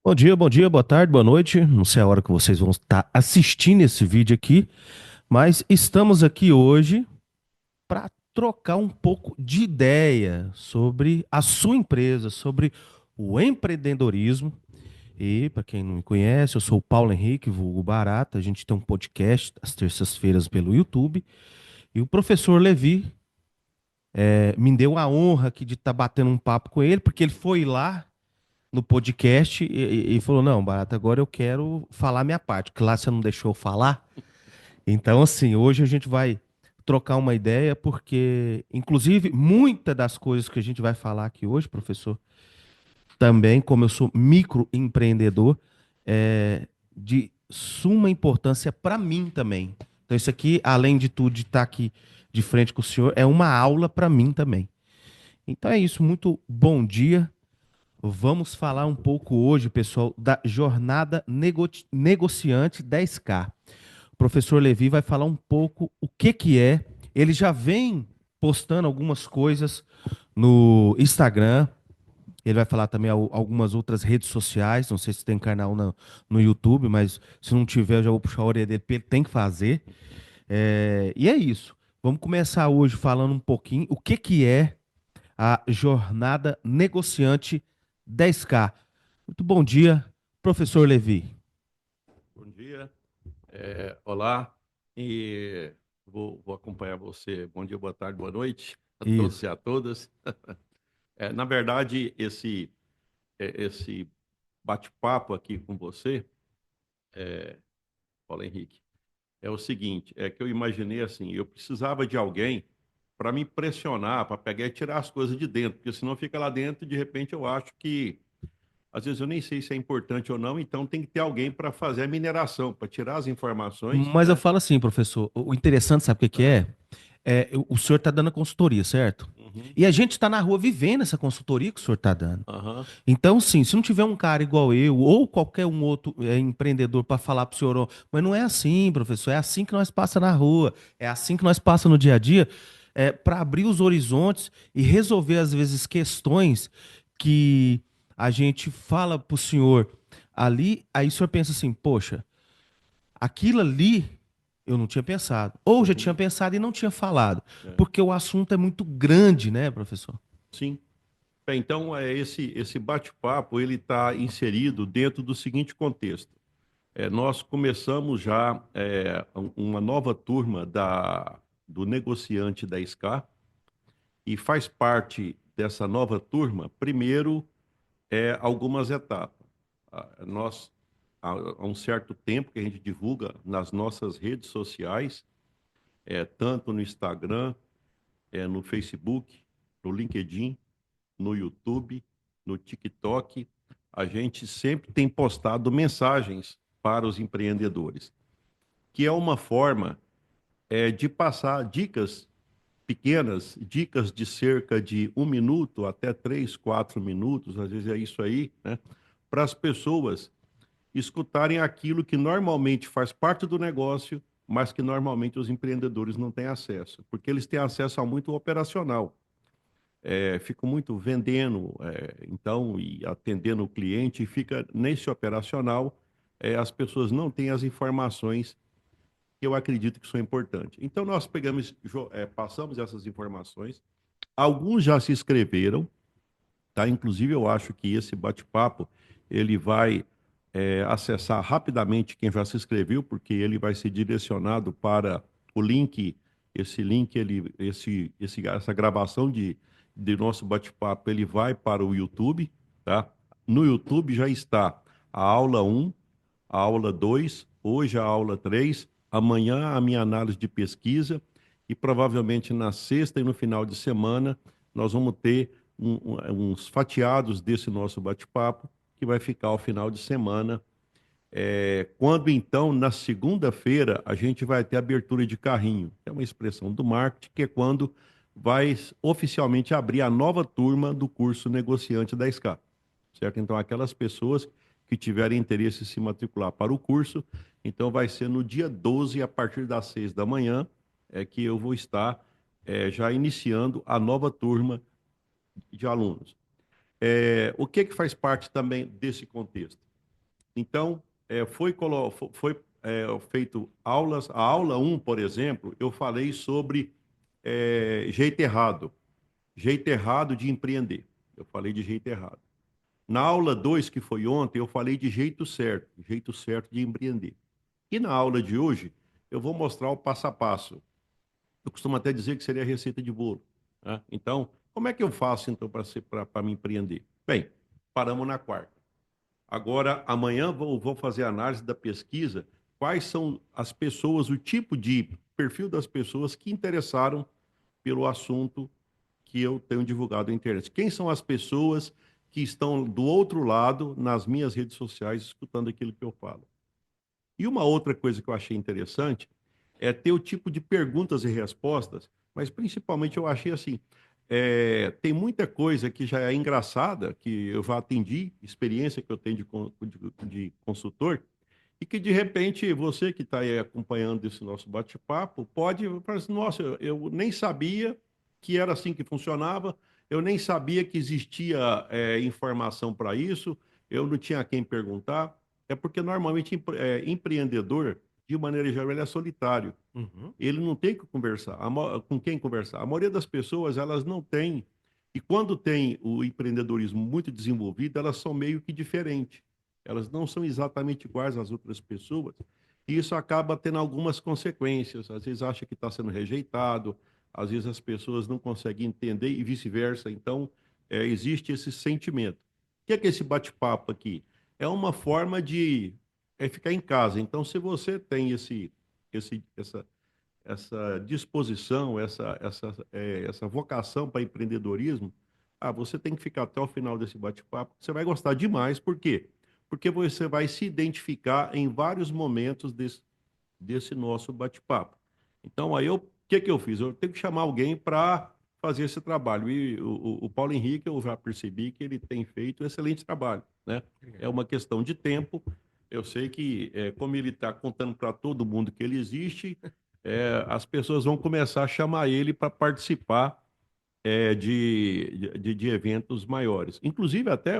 Bom dia, boa tarde, boa noite. Não sei a hora que vocês vão estar assistindo esse vídeo aqui, mas estamos aqui hoje para trocar um pouco de ideia sobre a sua empresa, sobre o empreendedorismo. E, para quem não me conhece, eu sou o Paulo Henrique, vulgo Barata. A gente tem um podcast às terças-feiras pelo YouTube. E o professor Levi me deu a honra aqui de estar batendo um papo com ele, porque ele foi lá no podcast e falou: Não, Barata, agora eu quero falar minha parte, que lá você não deixou eu falar. Então, assim, hoje a gente vai trocar uma ideia, porque, inclusive, muitas das coisas que a gente vai falar aqui hoje, professor, também, como eu sou microempreendedor, é de suma importância para mim também. Então, isso aqui, além de tudo, de estar aqui de frente com o senhor, é uma aula para mim também. Então é isso, muito bom dia. Vamos falar um pouco hoje, pessoal, da jornada negociante 10K. O professor Levi vai falar um pouco o que que é. Ele já vem postando algumas coisas no Instagram. Ele vai falar também algumas outras redes sociais. Não sei se tem canal no YouTube, mas se não tiver, eu já vou puxar a orelha dele, porque ele tem que fazer. E é isso. Vamos começar hoje falando um pouquinho o que que é a jornada negociante 10K. Muito bom dia, professor Levi. Bom dia, olá, e vou acompanhar você. Bom dia, boa tarde, boa noite a todos Isso. e a todas. Na verdade, esse bate-papo aqui com você, Paulo Henrique, é o seguinte: é que eu imaginei assim, eu precisava de alguém para me pressionar, para pegar e tirar as coisas de dentro, porque senão fica lá dentro e de repente eu acho que às vezes eu nem sei se é importante ou não, então tem que ter alguém para fazer a mineração, para tirar as informações, Mas eu né? falo assim, professor, o interessante, sabe o que que Ah, é? O senhor está dando a consultoria, certo? uhum, E a gente está na rua vivendo essa consultoria que o senhor está dando. aham. Então, sim, se não tiver um cara igual eu ou qualquer um outro empreendedor para falar para o senhor, ó, mas não é assim, professor, é assim que nós passa na rua, é assim que nós passa no dia a dia, para abrir os horizontes e resolver, às vezes, questões que a gente fala para o senhor ali, aí o senhor pensa assim, poxa, aquilo ali eu não tinha pensado. Ou já tinha Uhum. pensado e não tinha falado. É. Porque o assunto é muito grande, né, professor? Sim. Então, esse bate-papo ele está inserido dentro do seguinte contexto. Nós começamos já uma nova turma do negociante da SCA e faz parte dessa nova turma, primeiro, algumas etapas. Nós, há um certo tempo que a gente divulga nas nossas redes sociais, tanto no Instagram, no Facebook, no LinkedIn, no YouTube, no TikTok, a gente sempre tem postado mensagens para os empreendedores, que é uma forma de passar dicas pequenas, dicas de cerca de 1 minuto até 3, 4 minutos, às vezes é isso aí, né? Para as pessoas escutarem aquilo que normalmente faz parte do negócio, mas que normalmente os empreendedores não têm acesso, porque eles têm acesso a muito operacional. Fico muito vendendo, então, e atendendo o cliente, e fica nesse operacional, as pessoas não têm as informações que eu acredito que são importantes. Então, nós pegamos, passamos essas informações, alguns já se inscreveram, tá? Inclusive, eu acho que esse bate-papo, ele vai acessar rapidamente quem já se inscreveu, porque ele vai ser direcionado para o link, esse link, essa gravação de nosso bate-papo, ele vai para o YouTube, tá? No YouTube já está a aula um, a aula 2, hoje a aula 3, amanhã a minha análise de pesquisa e provavelmente na sexta e no final de semana nós vamos ter uns fatiados desse nosso bate-papo que vai ficar ao final de semana. Quando então, na segunda-feira, a gente vai ter abertura de carrinho, que é uma expressão do marketing, que é quando vai oficialmente abrir a nova turma do curso Negociante da SCA, certo? Então, aquelas pessoas que tiverem interesse em se matricular para o curso, então vai ser no dia 12, a partir das 6 da manhã, que eu vou estar já iniciando a nova turma de alunos. O que faz parte também desse contexto? Então, foi feito aulas. A aula um, por exemplo, eu falei sobre jeito errado de empreender. Eu falei de jeito errado. Na aula 2 que foi ontem, eu falei de jeito certo de empreender. E na aula de hoje, eu vou mostrar o passo a passo. Eu costumo até dizer que seria a receita de bolo, né? Então, como é que eu faço então para me empreender? Bem, paramos na quarta. Agora, amanhã vou fazer a análise da pesquisa, quais são as pessoas, o tipo de perfil das pessoas que interessaram pelo assunto que eu tenho divulgado na internet. Quem são as pessoas que estão do outro lado nas minhas redes sociais escutando aquilo que eu falo? E uma outra coisa que eu achei interessante é ter o tipo de perguntas e respostas, mas principalmente eu achei assim, tem muita coisa que já é engraçada, que eu já atendi, experiência que eu tenho de consultor, e que de repente você que está aí acompanhando esse nosso bate-papo pode falar assim, nossa, eu nem sabia que era assim que funcionava, eu nem sabia que existia informação para isso, eu não tinha a quem perguntar. É porque normalmente empreendedor, de maneira geral, ele é solitário. Uhum. Ele não tem que conversar. Com quem conversar? A maioria das pessoas, elas não têm. E quando tem o empreendedorismo muito desenvolvido, elas são meio que diferentes. Elas não são exatamente iguais às outras pessoas. E isso acaba tendo algumas consequências. Às vezes acha que está sendo rejeitado, às vezes as pessoas não conseguem entender e vice-versa. Então, existe esse sentimento. O que é esse bate-papo aqui? É uma forma de ficar em casa. Então, se você tem esse, essa, essa disposição, essa vocação para empreendedorismo, você tem que ficar até o final desse bate-papo. Você vai gostar demais. Por quê? Porque você vai se identificar em vários momentos desse nosso bate-papo. Então, aí o que que eu fiz? Eu tenho que chamar alguém para fazer esse trabalho. E o Paulo Henrique, eu já percebi que ele tem feito um excelente trabalho, né? É uma questão de tempo. Eu sei que, como ele está contando para todo mundo que ele existe, as pessoas vão começar a chamar ele para participar de eventos maiores. Inclusive, até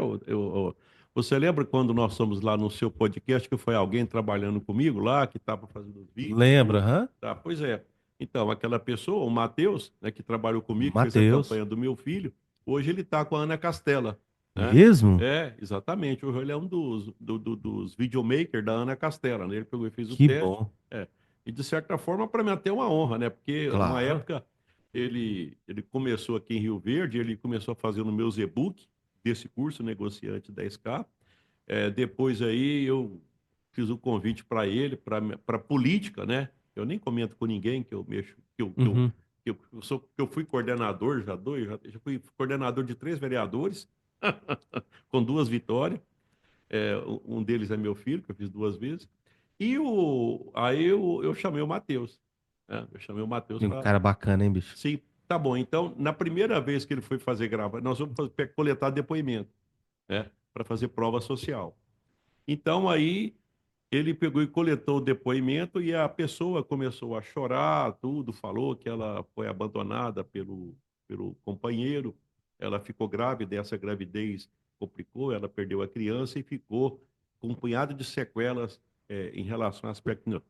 você lembra quando nós fomos lá no seu podcast, que foi alguém trabalhando comigo lá, que estava fazendo os vídeos, Lembra, tudo? hã? Tá, pois é. Então, aquela pessoa, o Matheus, né, que trabalhou comigo, que fez a Matheus. campanha do meu filho, hoje ele está com a Ana Castela, né? Mesmo? Exatamente. Hoje ele é um dos videomakers da Ana Castela, né? Ele pegou e fez o Que teste. bom. É. E de certa forma, para mim, até uma honra, né? Porque uma Claro. época ele começou aqui em Rio Verde, ele começou a fazer no meu e-book desse curso, Negociante 10K. Depois aí eu fiz o convite para ele, para política, né? Eu nem comento com ninguém que eu mexo, Uhum. que eu fui coordenador, já fui coordenador de 3 vereadores, com 2 vitórias. Um deles é meu filho, que eu fiz 2 vezes. Aí eu chamei o Matheus, né? Eu chamei o Matheus Um para. cara bacana, hein, bicho? Sim, tá bom. Então, na primeira vez que ele foi fazer grava, nós vamos coletar depoimento, né? Para fazer prova social. Então, aí ele pegou e coletou o depoimento e a pessoa começou a chorar, tudo, falou que ela foi abandonada pelo companheiro, ela ficou grávida, essa gravidez complicou, ela perdeu a criança e ficou com um punhado de sequelas em relação ao aspecto.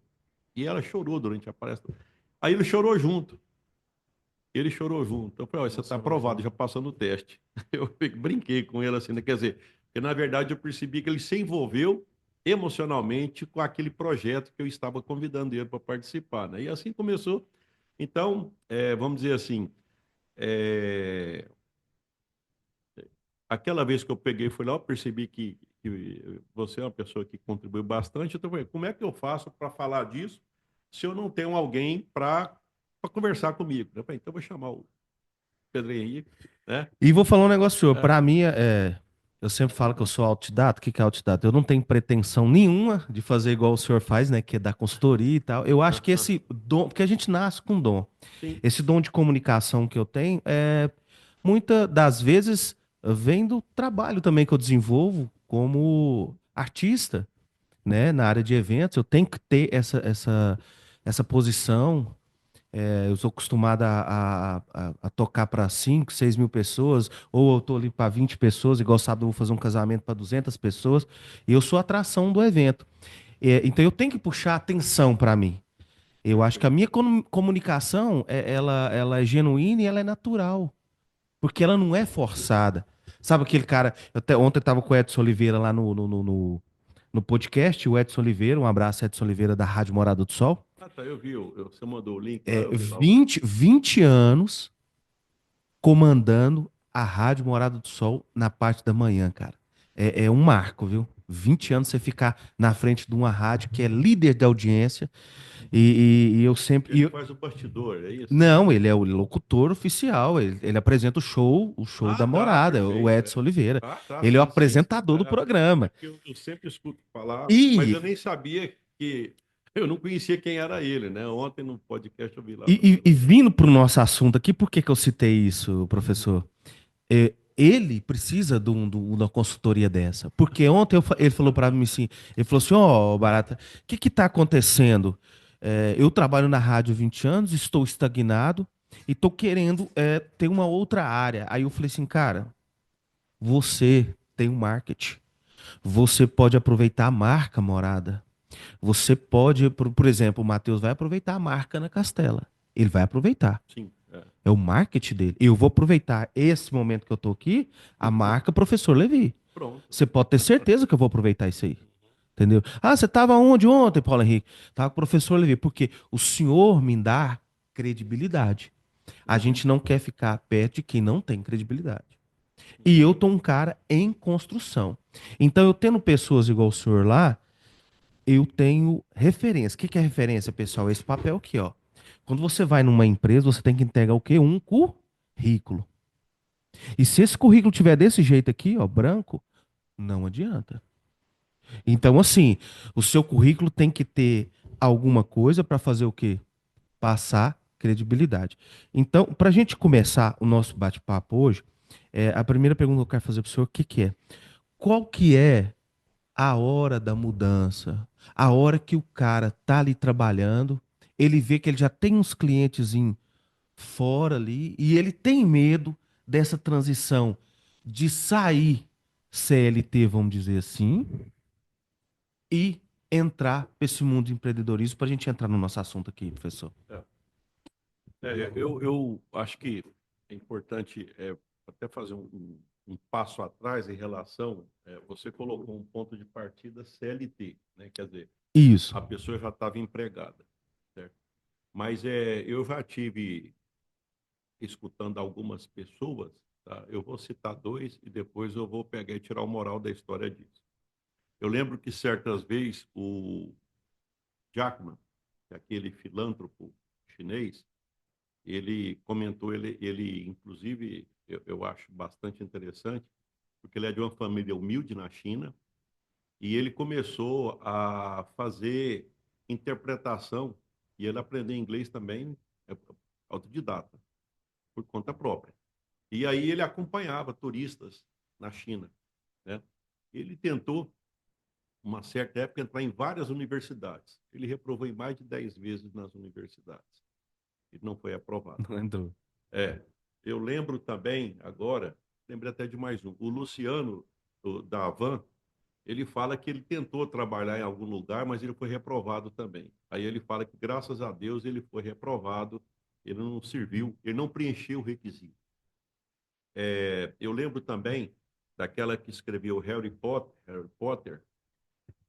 E ela chorou durante a palestra. Aí ele chorou junto. Ele chorou junto. Eu falei, olha, você está aprovado, já passou no teste. Eu brinquei com ele assim, né? Quer dizer, porque na verdade eu percebi que ele se envolveu emocionalmente com aquele projeto que eu estava convidando ele para participar, né? E assim começou. Então, vamos dizer assim, é, aquela vez que eu peguei, fui lá, eu percebi que você é uma pessoa que contribuiu bastante. Então, eu falei, como é que eu faço para falar disso se eu não tenho alguém para conversar comigo? Eu falei, então eu vou chamar o Pedro Henrique, né? E vou falar um negócio, senhor. É, Para mim, eu sempre falo que eu sou autodidata. O que que é autodidata? Eu não tenho pretensão nenhuma de fazer igual o senhor faz, né? Que é dar consultoria e tal. Eu acho que aham, esse dom, porque a gente nasce com dom. sim, Esse dom de comunicação que eu tenho, muitas das vezes vem do trabalho também que eu desenvolvo como artista, né? Na área de eventos. Eu tenho que ter essa posição. Eu sou acostumado a tocar para 5, 6 mil pessoas, ou eu tô ali para 20 pessoas, igual sábado eu vou fazer um casamento para 200 pessoas, e eu sou a atração do evento. Então eu tenho que puxar atenção para mim. Eu acho que a Perfeito. minha comunicação, ela é genuína e ela é natural, porque ela não é forçada. Sabe aquele cara, ontem eu estava com o Edson Oliveira lá no podcast, o Edson Oliveira, um abraço, Edson Oliveira da Rádio Morada do Sol. Ah, tá, eu vi, você mandou o link lá, É, eu vi lá. 20 anos comandando a Rádio Morada do Sol na parte da manhã, cara. É um marco, viu? 20 anos você ficar na frente de uma rádio que é líder de audiência e eu sempre. Ele faz o bastidor, é isso? Não, ele é o locutor oficial, ele apresenta o show da Ah, tá, Morada, o perfeito. Edson Oliveira. Ah, tá, Ele é o sim, sim. apresentador do programa. Porque eu sempre escuto falar, mas E, eu nem sabia que. Eu não conhecia quem era ele, né? Ontem no podcast eu vi lá e, também. e, e vindo para o nosso assunto aqui, por que que eu citei isso, professor? Ele precisa de uma consultoria dessa. Porque ontem ele falou para mim assim, ele falou assim, ó, Barata, o que está acontecendo? Eu trabalho na rádio há 20 anos, estou estagnado e estou querendo ter uma outra área. Aí eu falei assim, cara, você tem um marketing. Você pode aproveitar a marca Morada. Você pode, por exemplo, o Matheus vai aproveitar a marca na Castela. Ele vai aproveitar. Sim, é. É o marketing dele. Eu vou aproveitar esse momento que eu tô aqui, a marca Professor Levi. Pronto. Você pode ter certeza que eu vou aproveitar isso aí. Entendeu? Ah, você estava onde ontem, Paulo Henrique? Estava com o professor Levi. Porque o senhor me dá credibilidade. A Uhum. gente não quer ficar perto de quem não tem credibilidade. E eu tô um cara em construção. Então, eu tendo pessoas igual o senhor lá, eu tenho referência. O que que é referência, pessoal? Esse papel aqui, ó. Quando você vai numa empresa, você tem que entregar o quê? Um currículo. E se esse currículo tiver desse jeito aqui, ó, branco, não adianta. Então, assim, o seu currículo tem que ter alguma coisa para fazer o quê? Passar credibilidade. Então, para a gente começar o nosso bate-papo hoje, a primeira pergunta que eu quero fazer para o senhor, o que que é? Qual que é a hora da mudança? A hora que o cara tá ali trabalhando, ele vê que ele já tem uns clientes fora ali e ele tem medo dessa transição de sair CLT, vamos dizer assim, e entrar para esse mundo de empreendedorismo para a gente entrar no nosso assunto aqui, professor. É. Eu acho que é importante até fazer um passo atrás em relação. Você colocou um ponto de partida CLT, né? Quer dizer, Isso. a pessoa já estava empregada, certo? Mas eu já tive escutando algumas pessoas, tá? Eu vou citar dois e depois eu vou pegar e tirar o moral da história disso. Eu lembro que certas vezes o Jack Ma, que é aquele filântropo chinês, ele comentou, ele inclusive, eu acho bastante interessante, porque ele é de uma família humilde na China, e ele começou a fazer interpretação, e ele aprendeu inglês também, autodidata, por conta própria. E aí ele acompanhava turistas na China, né? Ele tentou, uma certa época, entrar em várias universidades. Ele reprovou em mais de 10 vezes nas universidades. Ele não foi aprovado. Não entrou. É, eu lembro também, agora, lembrei até de mais um. O Luciano, da Havan, ele fala que ele tentou trabalhar em algum lugar, mas ele foi reprovado também. Aí ele fala que, graças a Deus, ele foi reprovado, ele não serviu, ele não preencheu o requisito. Eu lembro também daquela que escreveu Harry Potter,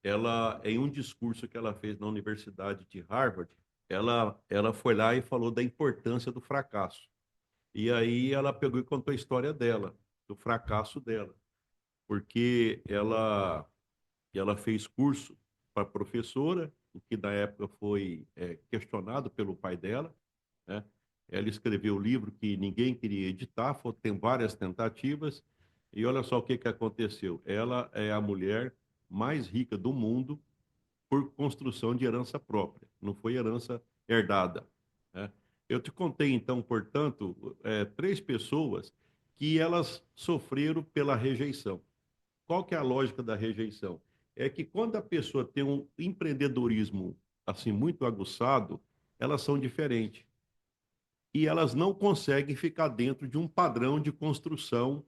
ela, em um discurso que ela fez na Universidade de Harvard, ela foi lá e falou da importância do fracasso. E aí ela pegou e contou a história dela, do fracasso dela, porque ela fez curso para professora, o que na época foi questionado pelo pai dela, né? Ela escreveu o livro que ninguém queria editar, tem várias tentativas, e olha só o que, que aconteceu. Ela é a mulher mais rica do mundo por construção de herança própria, não foi herança herdada, né? Eu te contei, então, portanto, três pessoas que elas sofreram pela rejeição. Qual que é a lógica da rejeição? É que quando a pessoa tem um empreendedorismo assim muito aguçado, elas são diferentes. e elas não conseguem ficar dentro de um padrão de construção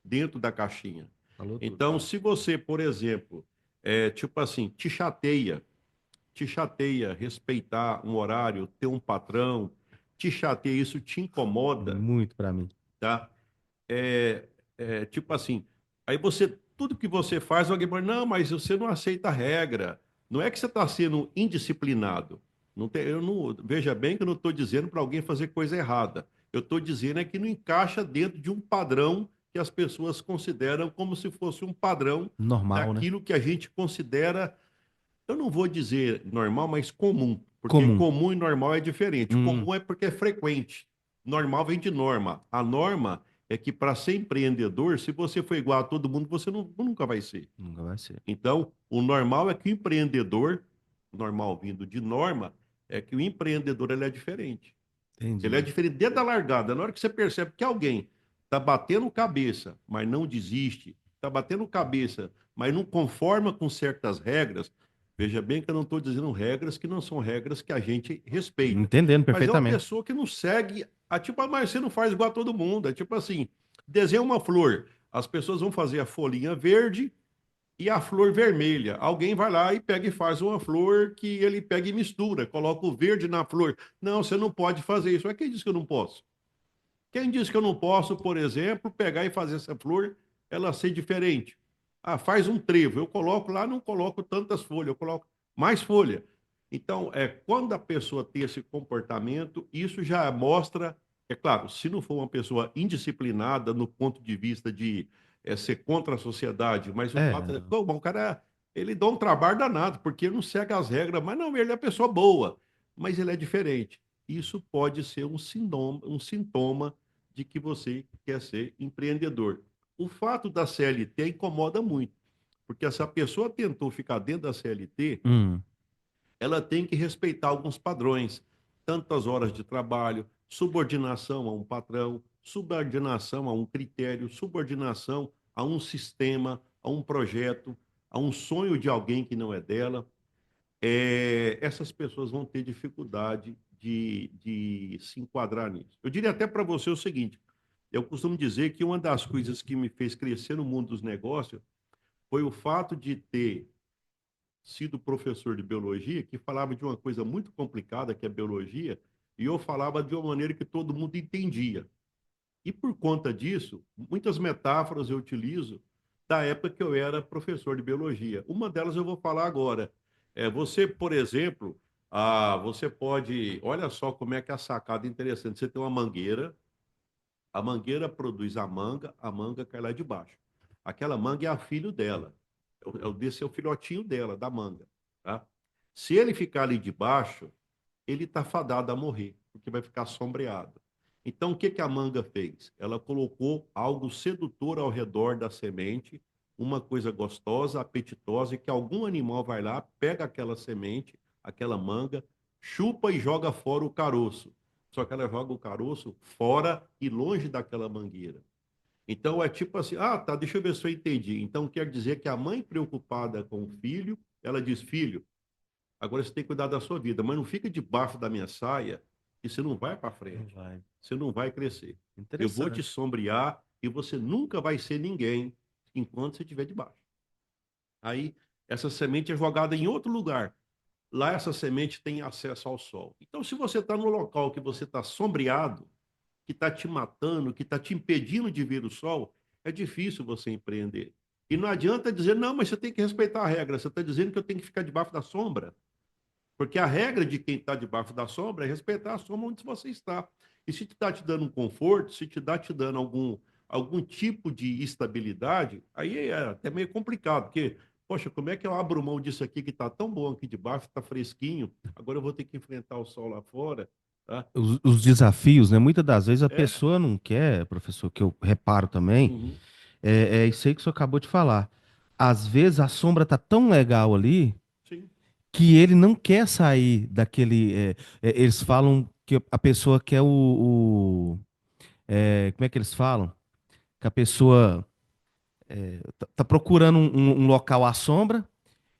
dentro da caixinha. Falou tudo. Então, se você, por exemplo, tipo assim, te chateia respeitar um horário, ter um patrão, te chateia, isso te incomoda, Muito para mim. tá? Tipo assim, aí você, tudo que você faz, alguém fala, não, mas você não aceita a regra. Não é que você está sendo indisciplinado. Não tem, eu não, veja bem que eu não estou dizendo para alguém fazer coisa errada. Eu estou dizendo é que não encaixa dentro de um padrão que as pessoas consideram como se fosse um padrão Normal, né? daquilo que a gente considera, eu não vou dizer normal, mas comum. Porque Comum. comum e normal é diferente. Hum, Comum é porque é frequente. Normal vem de norma. A norma é que para ser empreendedor, se você for igual a todo mundo, você nunca vai ser. nunca vai ser. Então, o normal é que o empreendedor, normal vindo de norma, é que o empreendedor ele é diferente. Ele é Entendi. diferente desde a largada. Na hora que você percebe que alguém está batendo cabeça, mas não desiste, está batendo cabeça, mas não conforma com certas regras, veja bem que eu não estou dizendo regras que não são regras que a gente respeita. Entendendo Mas é uma perfeitamente. pessoa que não segue, tipo, mas você não faz igual a todo mundo. É tipo assim, desenha uma flor. As pessoas vão fazer a folhinha verde e a flor vermelha. Alguém vai lá e pega e faz uma flor que ele pega e mistura, coloca o verde na flor. Não, você não pode fazer isso. Mas quem disse que eu não posso? Quem disse que eu não posso, por exemplo, pegar e fazer essa flor ela ser diferente? Ah, faz um trevo. Eu coloco lá, não coloco tantas folhas, eu coloco mais folha. Então, quando a pessoa tem esse comportamento, isso já mostra, é claro, se não for uma pessoa indisciplinada no ponto de vista de ser contra a sociedade, mas o É, fato é, pô, o cara, ele dá um trabalho danado, porque ele não segue as regras, mas não, ele é pessoa boa, mas ele é diferente. Isso pode ser um sintoma de que você quer ser empreendedor. O fato da CLT incomoda muito, porque se a pessoa tentou ficar dentro da CLT, hum, ela tem que respeitar alguns padrões, tantas horas de trabalho, subordinação a um patrão, subordinação a um critério, subordinação a um sistema, a um projeto, a um sonho de alguém que não é dela. Essas pessoas vão ter dificuldade de se enquadrar nisso. Eu diria até para você o seguinte: eu costumo dizer que uma das coisas que me fez crescer no mundo dos negócios foi o fato de ter sido professor de biologia, que falava de uma coisa muito complicada, que é biologia, e eu falava de uma maneira que todo mundo entendia. E por conta disso, muitas metáforas eu utilizo da época que eu era professor de biologia. Uma delas eu vou falar agora. Você, por exemplo, você pode. Olha só como é que é a sacada interessante. Você tem uma mangueira, a mangueira produz a manga cai lá de baixo. Aquela manga é a filho dela. Desse é o filhotinho dela, da manga. Tá? Se ele ficar ali de baixo, ele está fadado a morrer, porque vai ficar sombreado. Então, o que, que a manga fez? Ela colocou algo sedutor ao redor da semente, uma coisa gostosa, apetitosa, e que algum animal vai lá, pega aquela semente, aquela manga, chupa e joga fora o caroço. Só que ela joga o caroço fora e longe daquela mangueira. Então, é tipo assim, tá, deixa eu ver se eu entendi. Então, quer dizer que a mãe preocupada com o filho, ela diz, filho, agora você tem que cuidar da sua vida, mas não fica debaixo da minha saia e você não vai para não frente. vai. Você não vai crescer. Eu vou te Interessante. sombrear e você nunca vai ser ninguém enquanto você estiver debaixo. Aí, essa semente é jogada em outro lugar. Lá, essa semente tem acesso ao sol. Então, se você está no local que você está sombreado, que está te matando, que está te impedindo de ver o sol, é difícil você empreender. E não adianta dizer, não, mas você tem que respeitar a regra. Você está dizendo que eu tenho que ficar debaixo da sombra. Porque a regra de quem está debaixo da sombra é respeitar a sombra onde você está. E se está te dando um conforto, se está te dando algum tipo de estabilidade, aí é até meio complicado, porque, poxa, como é que eu abro mão disso aqui que está tão bom aqui debaixo, está fresquinho, agora eu vou ter que enfrentar o sol lá fora, tá? Os desafios, né? Muitas das vezes a É, pessoa não quer, professor, que eu reparo também, uhum, é isso aí que o senhor acabou de falar. Às vezes a sombra tá tão legal ali sim, que ele não quer sair daquele. Eles falam que a pessoa quer como é que eles falam? Que a pessoa tá procurando um local à sombra,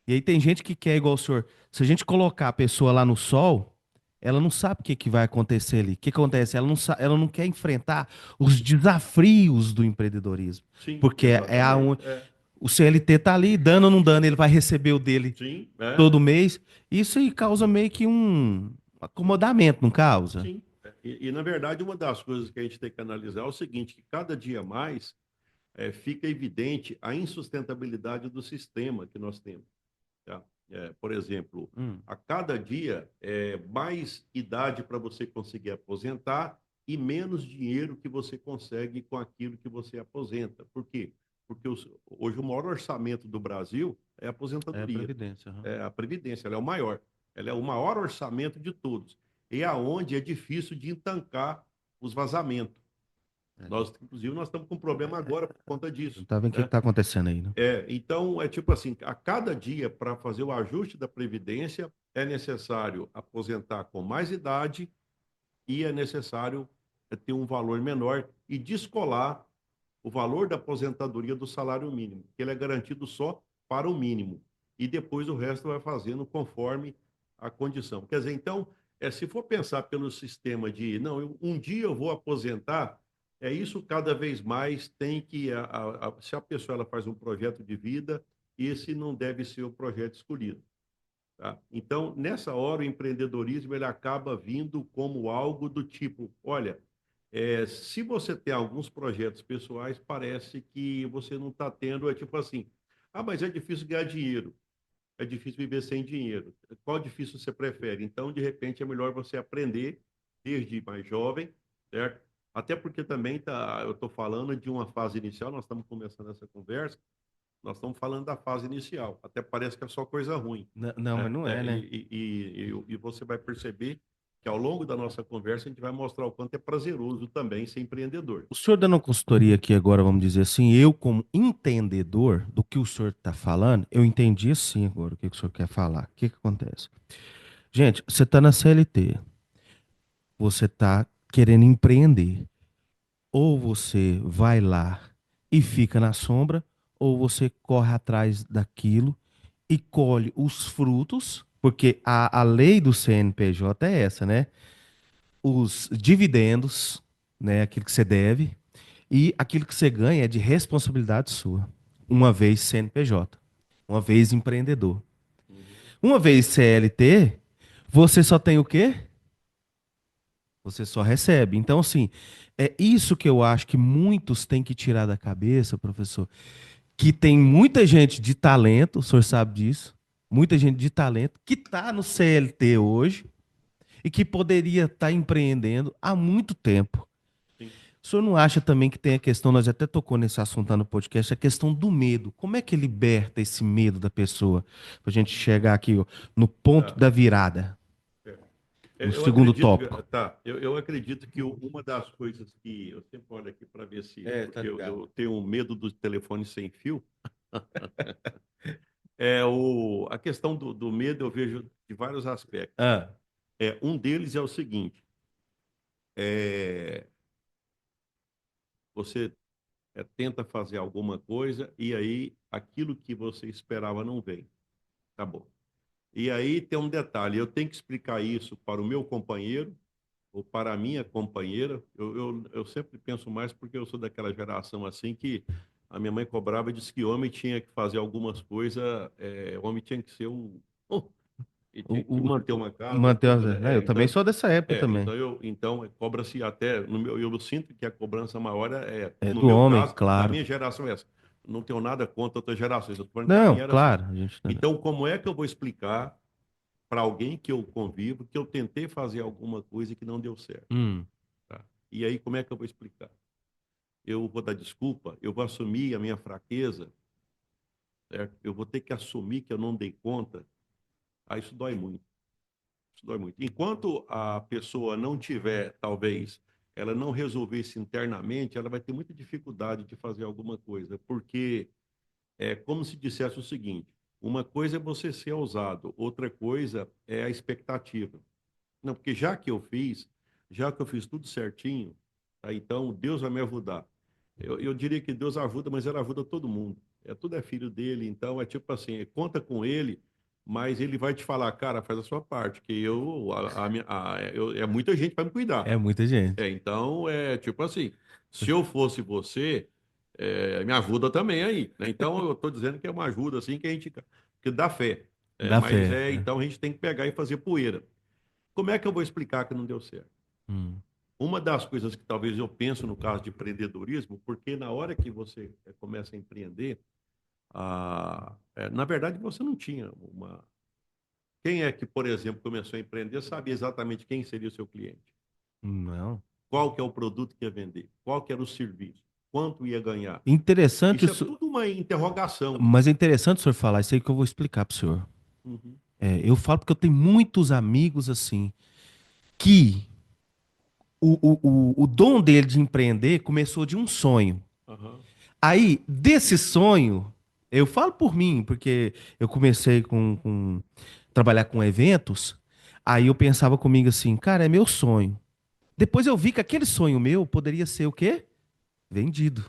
e aí tem gente que quer, igual o senhor. Se a gente colocar a pessoa lá no sol. Ela não sabe o que, que vai acontecer ali. O que acontece? Ela não quer enfrentar os desafios do empreendedorismo. Sim, Porque exatamente. o CLT tá ali, dando ou não dando, ele vai receber o dele Sim, todo mês. Isso aí causa meio que um acomodamento, não causa? sim. Na verdade, uma das coisas que a gente tem que analisar é o seguinte, que cada dia mais fica evidente a insustentabilidade do sistema que nós temos. Tá? Por exemplo, Hum, a cada dia é mais idade para você conseguir aposentar e menos dinheiro que você consegue com aquilo que você aposenta. Por quê? Porque hoje o maior orçamento do Brasil é a é a aposentadoria. Previdência. Aham. É a Previdência, ela é o maior. Ela é o maior orçamento de todos. E é aonde é difícil de entancar os vazamentos. É. Inclusive, nós estamos com um problema agora por conta Não disso. tá vendo o que que Né? tá acontecendo aí, né? Então, é tipo assim, a cada dia, para fazer o ajuste da Previdência, é necessário aposentar com mais idade e é necessário ter um valor menor e descolar o valor da aposentadoria do salário mínimo, que ele é garantido só para o mínimo. E depois o resto vai fazendo conforme a condição. Quer dizer, então, se for pensar pelo sistema de, não, um dia eu vou aposentar, isso cada vez mais tem que, se a pessoa ela faz um projeto de vida, esse não deve ser o projeto escolhido. Tá? Então, nessa hora, o empreendedorismo ele acaba vindo como algo do tipo: olha, se você tem alguns projetos pessoais, parece que você não está tendo, é tipo assim, mas é difícil ganhar dinheiro, é difícil viver sem dinheiro. Qual difícil você prefere? Então, de repente, é melhor você aprender desde mais jovem, certo? Até porque também eu estou falando de uma fase inicial, nós estamos começando essa conversa, nós estamos falando da fase inicial. Até parece que é só coisa ruim. Não, não, mas Né? não é, né? E você vai perceber que ao longo da nossa conversa a gente vai mostrar o quanto é prazeroso também ser empreendedor. O senhor dando uma consultoria aqui agora, vamos dizer assim, eu como entendedor do que o senhor está falando, eu entendi assim agora o que que o senhor quer falar. O que que acontece? Gente, você está na CLT, você está querendo empreender. Ou você vai lá e fica na sombra, ou você corre atrás daquilo e colhe os frutos, porque a lei do CNPJ é essa, né? Os dividendos, né? Aquilo que você deve, e aquilo que você ganha é de responsabilidade sua. Uma vez CNPJ, uma vez empreendedor. Uhum. Uma vez CLT, você só tem o quê? Você só recebe. Então, assim, é isso que eu acho que muitos têm que tirar da cabeça, professor. Que tem muita gente de talento, o senhor sabe disso, muita gente de talento que está no CLT hoje e que poderia estar empreendendo há muito tempo. Sim. O senhor não acha também que tem a questão, nós até tocou nesse assunto lá no podcast, a questão do medo. Como é que liberta esse medo da pessoa? Para a gente chegar aqui ó, no ponto Tá. da virada, É. no Eu segundo acredito tópico. que, tá, eu acredito que uma das coisas que eu sempre olho aqui para ver se, É, tá porque ligado. eu tenho um medo do telefone sem fio, a questão do medo eu vejo de vários aspectos. Ah, Um deles é o seguinte, é, você tenta fazer alguma coisa e aí aquilo que você esperava não vem. Tá bom. E aí tem um detalhe, eu tenho que explicar isso para o meu companheiro ou para a minha companheira. Eu sempre penso mais porque eu sou daquela geração assim que a minha mãe cobrava e disse que homem tinha que fazer algumas coisas, homem tinha que ser e tinha que o, manter uma casa, uma manter. coisa, né? Eu também sou dessa época também. Cobra-se até, eu sinto que a cobrança maior É no do meu homem, caso, da claro. minha geração é essa. Não tenho nada contra outras gerações, eu tô falando que a Não, minha era assim. claro, a gente. Então, como é que eu vou explicar para alguém que eu convivo que eu tentei fazer alguma coisa que não deu certo? Hum, Tá? E aí, como é que eu vou explicar? Eu vou dar desculpa, eu vou assumir a minha fraqueza, certo? Eu vou ter que assumir que eu não dei conta. Isso dói muito. Isso dói muito. Enquanto a pessoa não tiver, talvez, ela não resolver isso internamente, ela vai ter muita dificuldade de fazer alguma coisa, porque é como se dissesse o seguinte: uma coisa é você ser ousado, outra coisa é a expectativa. Não, porque já que eu fiz tudo certinho, tá, então Deus vai me ajudar. Eu diria que Deus ajuda, mas ele ajuda todo mundo. Tudo é filho dele, então é tipo assim, conta com ele, mas ele vai te falar, cara, faz a sua parte, que é muita gente para me cuidar. É muita gente. Então, é tipo assim, se eu fosse você, me ajuda também aí, né? Então, eu estou dizendo que é uma ajuda assim que dá fé. Dá fé. Então a gente tem que pegar e fazer poeira. Como é que eu vou explicar que não deu certo? Hum, Uma das coisas que talvez eu penso no caso de empreendedorismo, porque na hora que você começa a empreender, na verdade você não tinha uma. Quem é que, por exemplo, começou a empreender sabia exatamente quem seria o seu cliente, não. qual que é o produto que ia vender, qual que era o serviço, quanto ia ganhar. Interessante Isso é isso, tudo uma interrogação. mas é interessante o senhor falar isso aí que eu vou explicar pro senhor. Uhum, Eu falo porque eu tenho muitos amigos assim que o dom dele de empreender começou de um sonho. aham, Aí, desse sonho, eu falo por mim, porque eu comecei trabalhar com eventos, aí eu pensava comigo assim, cara, é meu sonho. Depois eu vi que aquele sonho meu poderia ser o quê? Vendido.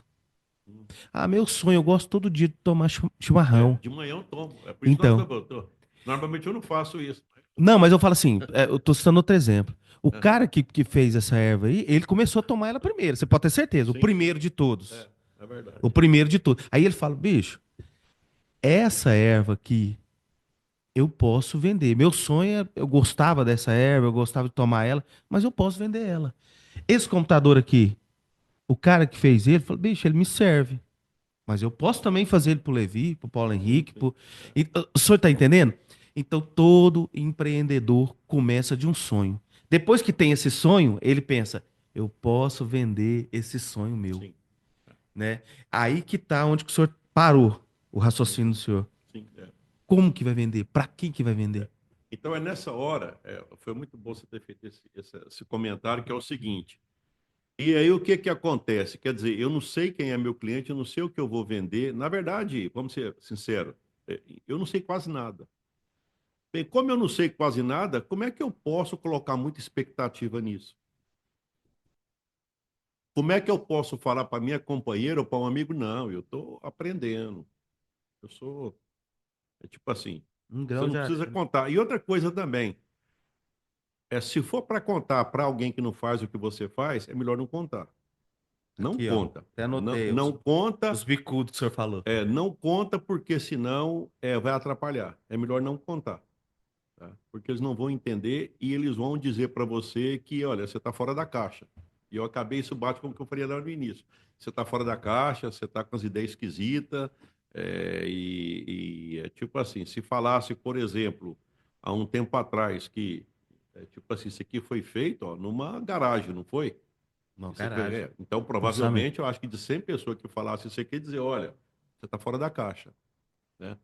uhum. Ah, meu sonho, eu gosto todo dia de tomar chimarrão. De manhã eu tomo. É por isso que Então, normalmente eu não faço isso. não, mas eu falo assim, eu tô citando outro exemplo. O Aham. cara que fez essa erva aí, ele começou a tomar ela primeiro, você pode ter certeza, o Sim, sim. primeiro de todos. É O verdade. primeiro de todos. Aí ele fala, bicho, essa erva aqui eu posso vender. Meu sonho é, eu gostava dessa erva, eu gostava de tomar ela, mas eu posso vender ela. Esse computador aqui, o cara que fez ele, falou, bicho, ele me serve. Mas eu posso também fazer ele pro Levi, pro Paulo Sim, Henrique, sim. É. O senhor tá entendendo? Então todo empreendedor começa de um sonho. Depois que tem esse sonho, ele pensa, eu posso vender esse sonho meu, Sim. né? Aí que tá onde que o senhor parou o Uhum. raciocínio do senhor. Sim, é. Como que vai vender? Para quem que vai vender? Então é nessa hora, foi muito bom você ter feito esse comentário, que é o seguinte. E aí o que que acontece? Quer dizer, eu não sei quem é meu cliente, eu não sei o que eu vou vender. Na verdade, vamos ser sinceros, eu não sei quase nada. Bem, como eu não sei quase nada, como é que eu posso colocar muita expectativa nisso? Como é que eu posso falar para minha companheira ou para um amigo, não, eu estou aprendendo. Eu sou, tipo assim, Um você grão não de precisa areia. contar. E outra coisa também, se for para contar para alguém que não faz o que você faz, é melhor não contar. Não Aqui, ó. conta. Até Não, anotei não conta, os bicudos que o senhor falou. não conta porque senão vai atrapalhar. É melhor não contar, tá? Porque eles não vão entender e eles vão dizer para você que, olha, você está fora da caixa. E eu acabei, isso bate com o que eu falei lá no início. Você está fora da caixa, você está com as ideias esquisitas, é tipo assim, se falasse, por exemplo, há um tempo atrás que, tipo assim, isso aqui foi feito, ó, numa garagem, não foi? Não, Isso aqui, garagem. então, Orçamento. provavelmente, eu acho que de 100 pessoas que falassem isso aqui, dizer, olha, você está fora da caixa, né?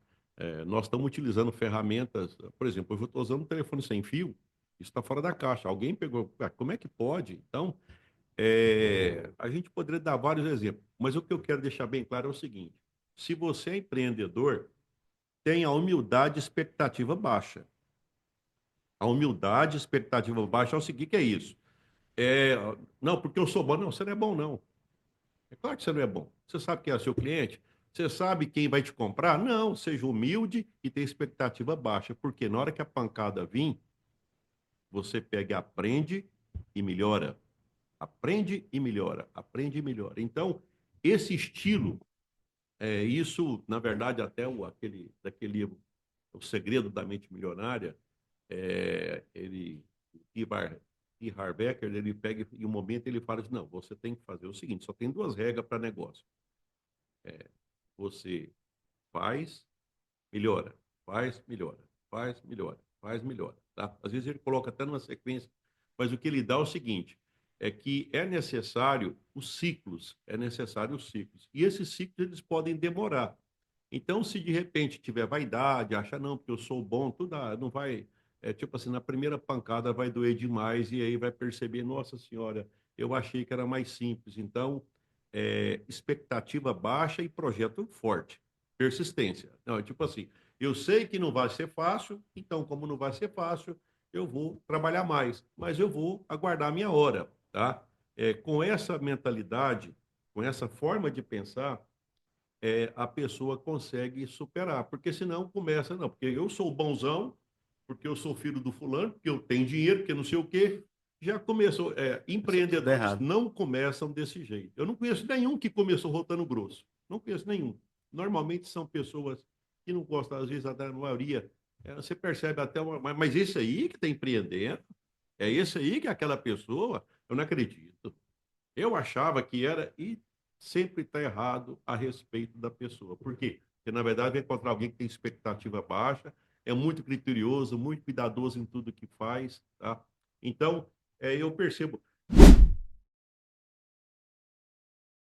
Nós estamos utilizando ferramentas, por exemplo, eu estou usando um telefone sem fio, isso está fora da caixa. Alguém pegou, como é que pode? Então, a gente poderia dar vários exemplos, mas o que eu quero deixar bem claro é o seguinte: se você é empreendedor, tenha humildade e expectativa baixa. A humildade e expectativa baixa é o seguinte, que é isso. É, não, porque eu sou bom. Não, você não é bom, não. É claro que você não é bom. Você sabe quem é seu cliente? Você sabe quem vai te comprar? Não, seja humilde e tenha expectativa baixa, porque na hora que a pancada vir, você pega e aprende e melhora. Aprende e melhora, aprende e melhora. Então, esse estilo, isso, na verdade, até daquele livro, O Segredo da Mente Milionária, ele, e Harbecker, ele pega e em um momento ele fala assim, não, você tem que fazer o seguinte, só tem duas regras para negócio. Você faz, melhora, faz, melhora, faz, melhora, faz, melhora, tá? Às vezes ele coloca até numa sequência, mas o que ele dá é o seguinte, é que é necessário os ciclos, e esses ciclos eles podem demorar. Então, se de repente tiver vaidade, acha não, porque eu sou bom, tudo não vai, tipo assim, na primeira pancada vai doer demais e aí vai perceber, nossa senhora, eu achei que era mais simples. Então, expectativa baixa e projeto forte. Persistência. Não, é tipo assim, eu sei que não vai ser fácil, então, como não vai ser fácil, eu vou trabalhar mais, mas eu vou aguardar a minha hora, tá? Com essa mentalidade, com essa forma de pensar, a pessoa consegue superar. Porque senão começa, não, porque eu sou bonzão, porque eu sou filho do fulano, porque eu tenho dinheiro, porque não sei o quê. Já começou. Começou tudo Empreendedores errado. não começam desse jeito. Eu não conheço nenhum que começou rotando grosso. Não conheço nenhum. Normalmente são pessoas que não gostam, às vezes, da maioria. Você percebe até uma. Mas esse aí que está empreendendo, é esse aí que é aquela pessoa, eu não acredito. Eu achava que era e sempre está errado a respeito da pessoa. Por quê? Porque, na verdade, vai encontrar alguém que tem expectativa baixa, é muito criterioso, muito cuidadoso em tudo que faz, tá? Então, eu percebo.